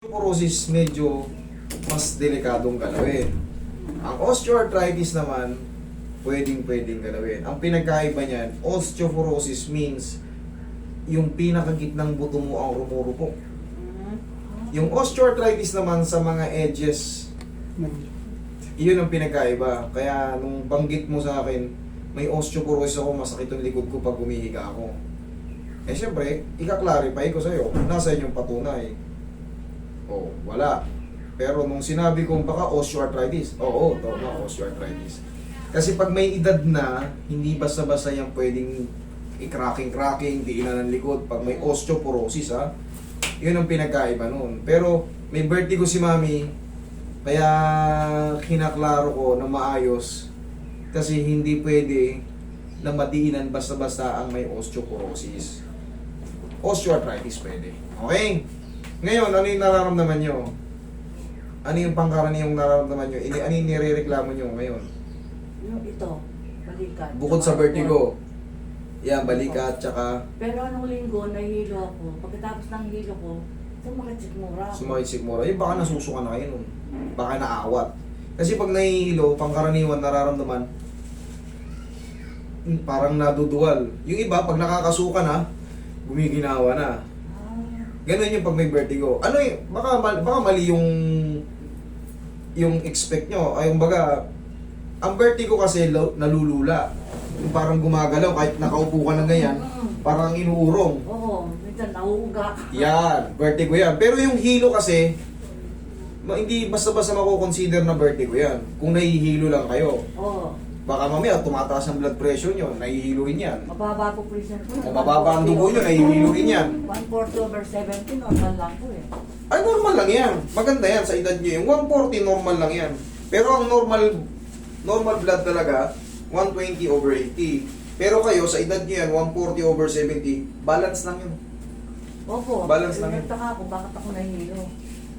Osteoporosis medyo mas delikadong galawin. Ang osteoarthritis naman, pwedeng galawin. Ang pinagkaiba niyan, osteoporosis means yung pinakagitnang buto mo ang rumurupok. Yung osteoarthritis naman sa mga edges, iyon ang pinagkaiba. Kaya nung banggit mo sa akin, may osteoporosis ako, masakit yung likod ko pag humihiga ako. Eh syempre, ika-clarify ko sa'yo, nasa inyong patunay. Oh, wala. Pero nung sinabi kong baka osteoarthritis, oo, tama, osteoarthritis. Kasi pag may edad na, hindi basta-basta yan pwedeng i-cracking, diinan ng likod. Pag may osteoporosis, ha, yun ang pinagkaiba nun. Pero may vertigo si mami, kaya kinaklaro ko na maayos. Kasi hindi pwede na madiinan basta-basta ang may osteoporosis. Osteoarthritis pwede. Okay? Ngayon, ano yung nararamdaman nyo? Ano yung pangkaraniwang nararamdaman nyo? Ano yung nirereklamo nyo ngayon? Yung ito, balikat. Bukod sa vertigo. Yan, balikat, tsaka Pero anong linggo, nahihilo ako. Pagkatapos ng hilo ko, sumakit-sikmura ako. sumakit sigmura. Yung baka nasusuka na kayo nun. Baka naawat. Kasi pag nahihilo, pangkaraniwan nararamdaman, parang naduduwal. Yung iba, pag nakakasuka na, gumiginawa na. Ganun yung pag may vertigo. Ano yung, baka mali yung expect nyo. Ay, yung baga, ang vertigo kasi nalulula. Yung parang gumagalaw kahit nakaupo ka ng ganyan, parang inuurong. Oo, minsan nauuga ka. Yan, vertigo yan. Pero yung hilo kasi, hindi basta-basta mako-consider na vertigo yan. Kung nahihilo lang kayo. Oo. Baka mamaya tumataas ang blood pressure nyo, nahihiluin yan. Mababa po pressure ko. Kung mababa ang dugo nyo, nahihiluin yan. 140/70, normal lang po eh. Ay, normal lang yan. Maganda yan sa edad nyo. Yung 140, normal lang yan. Pero ang normal blood talaga, 120/80. Pero kayo, sa edad nyo yan, 140/70, balance lang yun. Opo. Balance lang yun. Nagtaka ako, bakit ako nahihilo?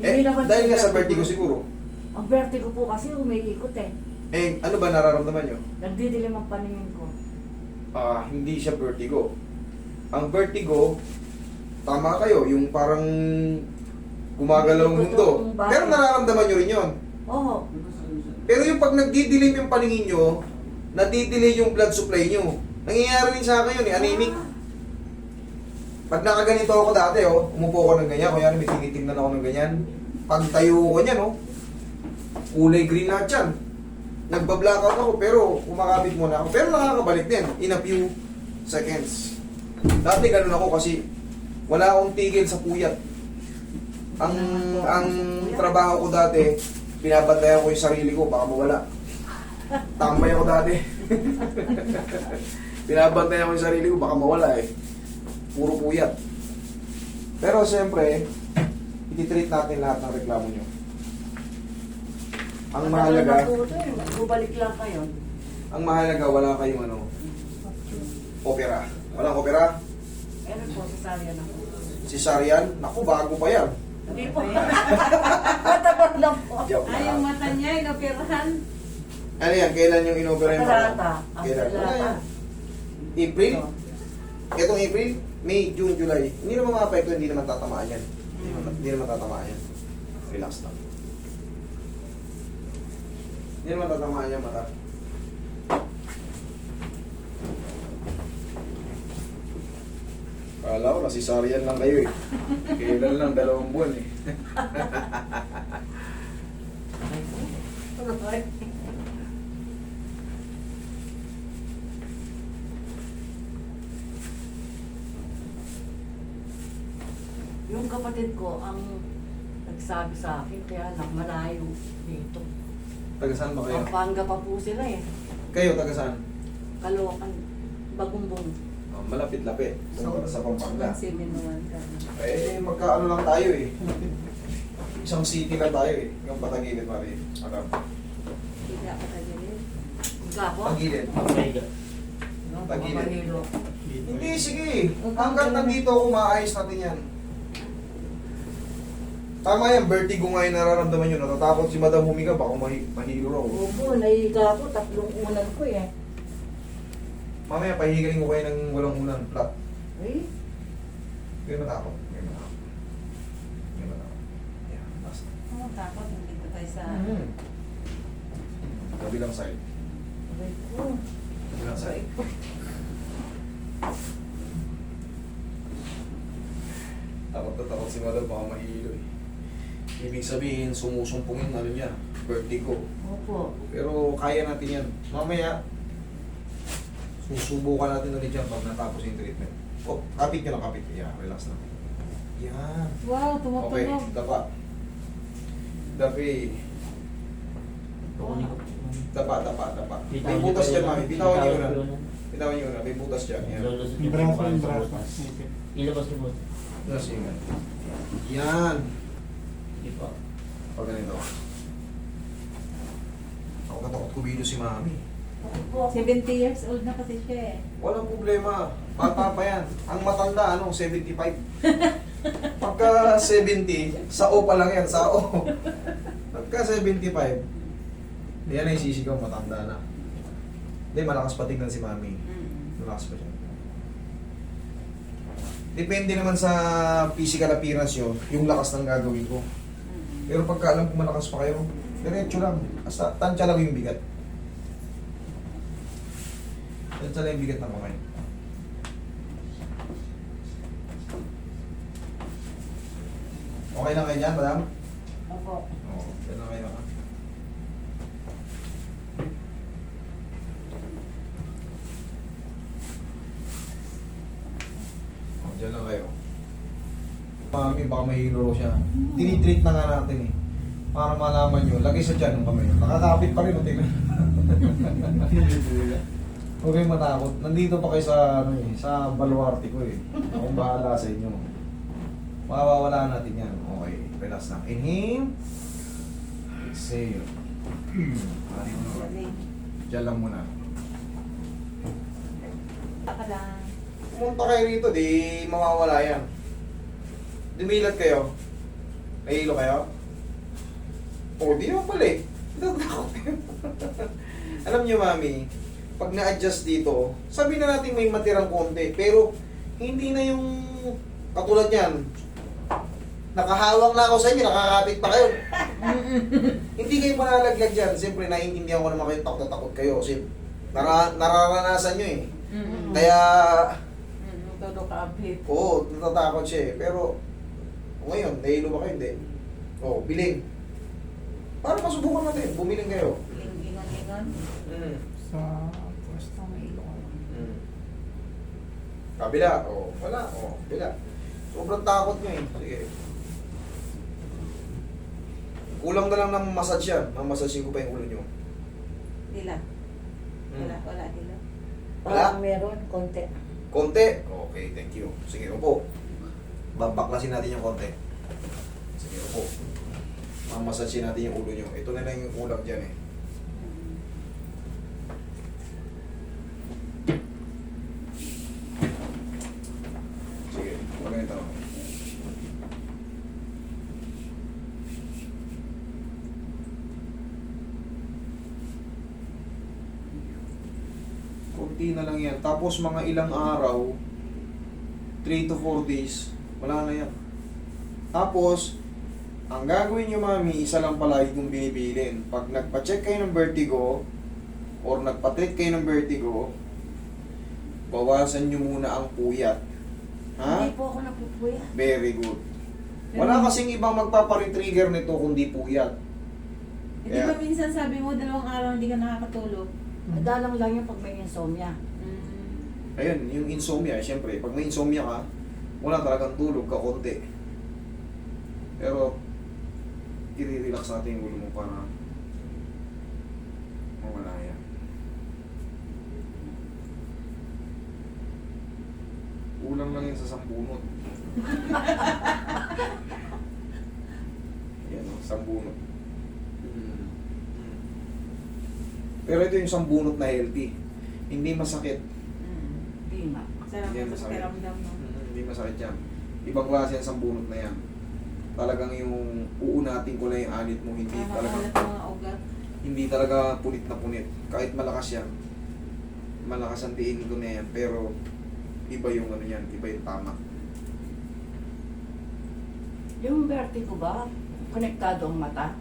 Eh, dahil nga sa vertigo siguro. Ang vertigo po kasi umiikot eh. Eh, ano ba nararamdaman nyo? Nagdidilim ang paningin ko. Hindi siya vertigo. Ang vertigo, tama kayo, yung parang gumagalaw ang mundo. Pero nararamdaman nyo rin yun. Oo. Pero yung pag nagdidilim yung paningin nyo, nadidelay yung blood supply nyo. Nangyayari rin sa akin yun, anemic. Pag nakaganito ako dati, umupo ko ng ganyan, kaya may tinitignan ako ng ganyan. Pag tayo ko niyan, kulay green lahat yan. Nagba-blackout ako, pero kumakabit muna ako. Pero nakakabalik din, in a few seconds. Dati ganun ako kasi wala akong tigil sa puyat. Ang trabaho ko dati, binabantayan ko yung sarili ko, baka mawala. Tambay ako dati. Binabantayan ko yung sarili ko, baka mawala eh. Puro puyat. Pero siyempre, ititreat natin lahat ng reklamo nyo. Ang mahalaga, Bubalik lang kayo. ang mahalaga, wala kayong opera. Walang opera? Meron po, sasarya na po. Cesarean? Naku, bago pa yan. Hindi po. Matagal lang po. Joke Ay, lang. yung mata niya, inoperahan. Ano yan? Kailan yung inopera yung Karata. Ang Kailan? karata. Wala yan. April? Itong April? May, June, July. Hindi naman ma-apekto, hindi naman tatamaan yan. Hindi naman tatamaan yan. Relax lang. Hindi naman tatamaan yan, mata. Kala ko, nasisaryan lang kayo eh. Kailan lang, 2 buwan eh. Yung kapatid ko, ang nagsabi sa akin, kaya lang malayo dito. Taga saan ba kayo? Pampanga pa po sila eh. Kayo, taga saan? Caloocan, Bagumbong. Malapit-lapit. Sa Pampanga. Siminuan ka. Eh, magkaano lang tayo eh. Isang city lang tayo eh. Yung Patagilid, Mari. Ano? Hindi ako tagilid. Gapo? Pagilid. No, Tagilid. Manilo. Hindi, sige. Hanggang nandito ako, maayos natin yan. Tama yan, vertigo nga yung nararamdaman nyo. Natatakot si Madam humiga, baka mahilo raw. Opo, naiga ko, 3 unan ko eh. Mamaya, pahigaling ko kayo ng walang unang flat. Eh, Hindi matakot. Hindi matakot. Hindi matakot. Yan. kaysa... Kabilang side. Aray ko. Kabilang Aray side. ko. Takot na takot si Madam, baka mahilo eh. Ibig sabihin, sumusumpong yung ano niya, vertigo. Opo. Pero kaya natin yan. Mamaya, susubukan natin ulit yan pag natapos yung treatment. Oh, kapit nyo lang, kapit. Yeah, relax na. Yan. Wow, Okay, tumutunog. dapa. Dapi. Dapa. May butas dyan, mami. Bitawan nyo na. Bitawan nyo na. May butas dyan. Yan. Yung braso, yung braso. Ilabas niyo po. Tapos yun. Yan. Hindi po. Pag ganito. Ako katakot ko video si mami. Opo. 70 years old na kasi siya eh. Walang problema. Bata pa yan. Ang matanda, 75. Pagka 70, sa O pa lang yan, sa O. Pagka 75, yan ay sisigaw, matanda na. Hindi, malakas pa tingnan si mami. Malakas pa siya. Depende naman sa physical appearance nyo, yung lakas ng gagawin ko. Pero pagka alam ko malakas pa kayo, diretso lang. Basta tansya lang yung bigat. Tansya lang yung bigat ng kamay. Okay lang kayo dyan, madam? Opo. Oo, dyan lang kayo. Ha? Dyan lang kayo. Mami, baka mahilo siya. Tinitreat na nga natin eh. Para malaman nyo, lagay sa dyan ng kamay. Nakakapit pa rin, o tingnan. Huwag kayong matakot. Nandito pa kayo sa, ano eh, sa baluarte ko eh. Akong bahala sa inyo. Mawawala natin yan. Okay, relax lang. Inhale. Exhale. Galing. Diyan lang muna. Taka lang. Pumunta kayo rito, di mawawala yan. Dumilat kayo. Nahilo kayo? O, di naman pala eh. Natatakot kayo. Alam nyo, mami, pag na-adjust dito, sabi na natin may matirang konti, pero hindi na yung katulad yan. Nakahawak na ako sa inyo, nakakapit pa kayo. Hindi kayo manalaglag dyan. Siyempre, naiintindihan ko naman kayo, takot na takot kayo. Kasi nararanasan nyo eh. Kaya, Todo kaapit. oo, natatakot siya eh. Pero, ngayon, nahilo ba kayo? Hindi. Oo, biling. Para masubukan natin, bumiling kayo. Ingon-ingon. Sa pwesto may ilong. Kabila, oo, wala, oo, kabila. Sobrang takot nyo eh. Sige. Kulang na lang ng massage yan. Mamassage ko pa yung ulo nyo. Dila. Wala dila. Wala? Parang meron, konti. Konti? Okay, thank you. Sige, upo. Babaklasin natin yung konti. Sige, upo. Mamassage natin yung ulo nyo. Ito na lang yung kulang dyan eh. Sige, pag ganito. Kunti na lang yan. Tapos mga ilang araw, 3 to 4 days, wala na yan. Tapos, ang gagawin nyo mami, isa lang palagi kong binibilin. Pag nagpa-check kayo ng vertigo, or nagpa-treat kayo ng vertigo, bawasan nyo muna ang puyat. Ha? Hindi po ako napupuya. Very good. Wala kasing ibang magpapare-trigger nito kundi puyat. Hindi ba minsan sabi mo 2 araw hindi ka nakakatulog? Madalang lang yung pag may insomnia. Ayun, yung insomnia, siyempre, pag may insomnia ka, wala talagang tulog ka konti. Pero, i-relax natin yung ulo mo para mawala yan. Kulang lang yan sa sambunot. Yan o, sambunot. Pero ito yung sambunot na healthy. Hindi masakit. Hindi nga. Sarap Yan, sa masakit. pakiramdam mo. Hindi masakit yan. Ibang klase yan sambunot na yan. Talagang yung uunatin ko lang yung anit mo, hindi talaga Nakakalat ang mga ugat. hindi talaga punit na punit. Kahit malakas yan. Malakas ang tiin ko na yan. Pero iba yung ano yan, iba yung tama. Yung vertigo ba, konektado ang mata?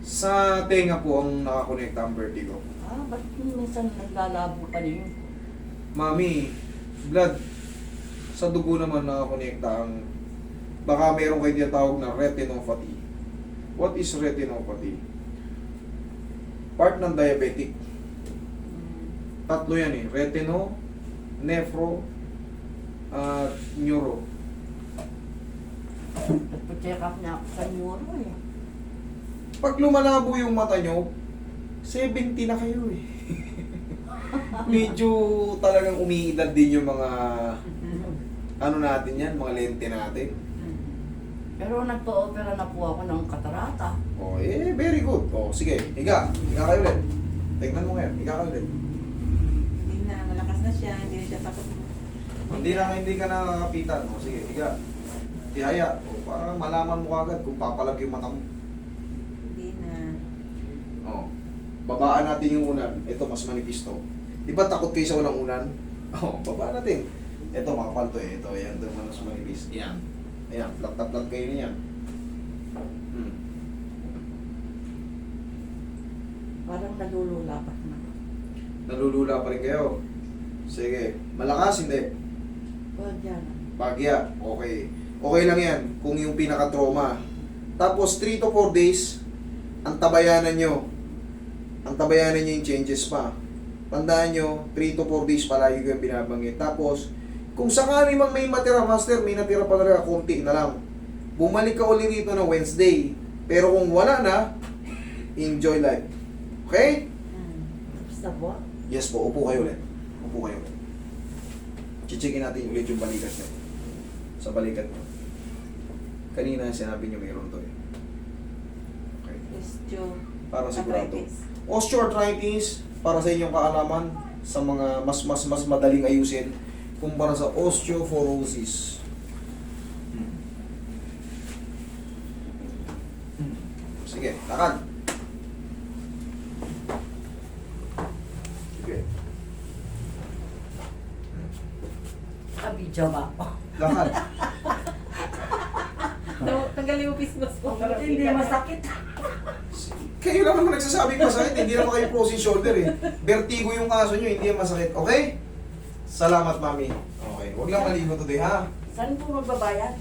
Sa tenga po ang nakakonekta ang vertigo. Ba't minsan naglalabo pa rin? Mami, blood, sa dugo naman nakakonekta ang, baka meron kayo tinatawag na retinopathy. What is retinopathy? Part ng diabetic. Tatlo yan eh. Retino, nephro, at neuro. Nagpa-check up niya ako sa neuro eh. Pag lumalabo yung mata nyo, 70 na kayo eh. Medyo talagang umiidad din yung mga ano natin yan, mga lente natin. Pero nagpa-opera na po ako ng katarata. Oh, very good. Oh, sige, higa. Higa kayo ulit. Tingnan mo ngayon, higa kayo ulit. Hindi na, malakas na siya, hindi na siya takot. Hindi ka nakakapitan. Oh, sige, higa. Tihaya. Oh, para malaman mo agad kung papalag yung mata mo. Hindi na. Oh. Babaan natin yung unan. Ito, mas manipis to. Di ba takot kayo sa unang unan? Oh, babaan natin. Ito, makapal to eh. Ito, yan. Ito, mas manipis. Yan. Ayan, flat kayo niyan. Parang nalulula pa na. Nalulula pa rin kayo. Sige. Malakas, hindi. Huwag yan. Bagya. Okay. Okay lang yan kung yung pinaka-trauma. Tapos 3 to 4 days, ang tabayanan nyo. Ang tabayanan nyo yung changes pa. Tandaan nyo, 3 to 4 days palagi ko yung binabanggit. Tapos, kung sakali mang may matira, master, may natira pa talaga, konti na lang. Bumalik ka ulit rito na Wednesday. Pero kung wala na, enjoy life. Okay? Sa buwan? Yes po, upo kayo ulit. Upo kayo ulit. Chichikin natin ulit yung balikat nyo. Sa balikat nyo. Kanina sinabi nyo mayroon to eh. Okay. Para sigurado. Osteoarthritis, para sa inyong kaalaman, sa mga mas madaling ayusin, kumpara sa osteoporosis. Sige, lakad. Sige. Kabidyo ba ako? Lakad. Tanggalin mo pismas ko. Hindi masakit. Kayo lang naman nagsasabing masakit, hindi naman kayo frozen shoulder eh. Vertigo yung kaso nyo, hindi yan masakit. Okay? Salamat, mami. Okay, huwag lang maligo today, ha? Saan po magbabayad?